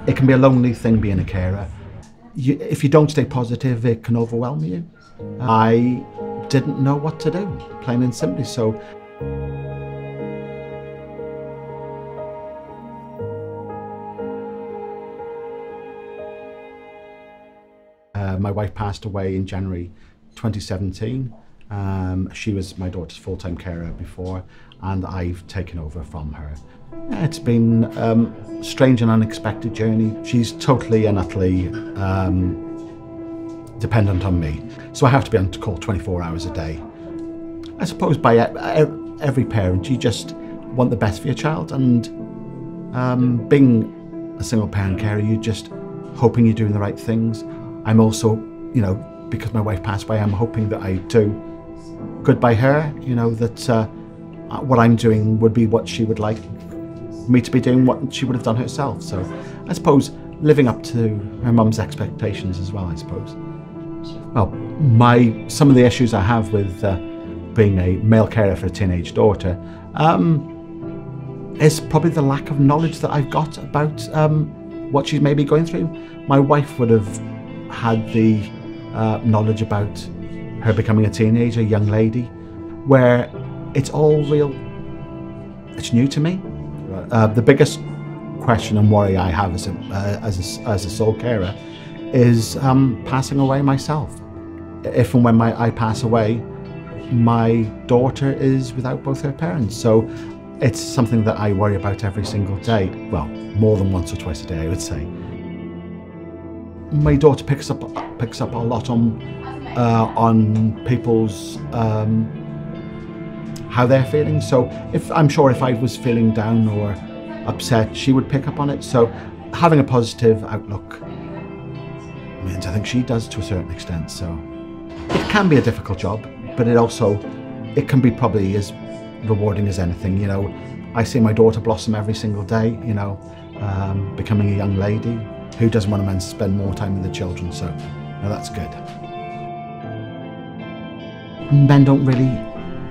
It can be a lonely thing being a carer. If you don't stay positive, it can overwhelm you. I didn't know what to do, plain and simply. So my wife passed away in January 2017. She was my daughter's full-time carer before, and I've taken over from her. It's been a strange and unexpected journey. She's totally and utterly dependent on me, so I have to be on call 24 hours a day. I suppose by every parent, you just want the best for your child, and being a single parent carer, you're just hoping you're doing the right things. I'm also, because my wife passed away, I'm hoping that I do good by her, that what I'm doing would be what she would like me to be doing, what she would have done herself. So I suppose living up to her mum's expectations as well, I suppose. Well, some of the issues I have with being a male carer for a teenage daughter is probably the lack of knowledge that I've got about what she's maybe going through. My wife would have had the knowledge about her becoming a teenager, a young lady, where it's all real, it's new to me. The biggest question and worry I have as a sole carer is passing away myself. If and when I pass away, my daughter is without both her parents. So it's something that I worry about every single day. Well, more than once or twice a day, I would say. My daughter picks up a lot on people's how they're feeling. So I'm sure if I was feeling down or upset, she would pick up on it. So having a positive outlook means I think she does to a certain extent. So it can be a difficult job, but it can be probably as rewarding as anything. I see my daughter blossom every single day, becoming a young lady. Who doesn't want to spend more time with the children? So that's good. Men don't really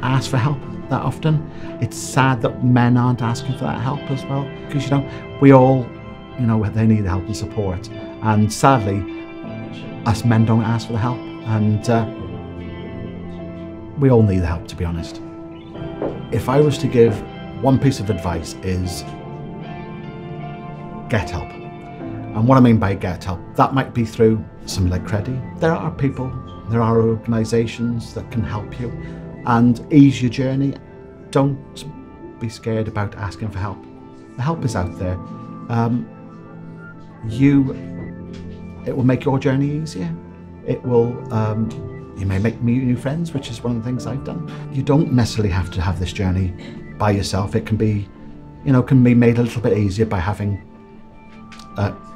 ask for help that often. It's sad that men aren't asking for that help as well, because we all, they need help and support, and sadly us men don't ask for the help, and we all need the help, to be honest. If I was to give one piece of advice, is get help. And what I mean by get help, that might be through something like Credi. There are people, there are organisations that can help you and ease your journey. Don't be scared about asking for help. The help is out there. It will make your journey easier. It will, you may make new friends, which is one of the things I've done. You don't necessarily have to have this journey by yourself. It can be made a little bit easier by having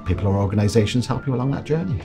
people or organisations help you along that journey.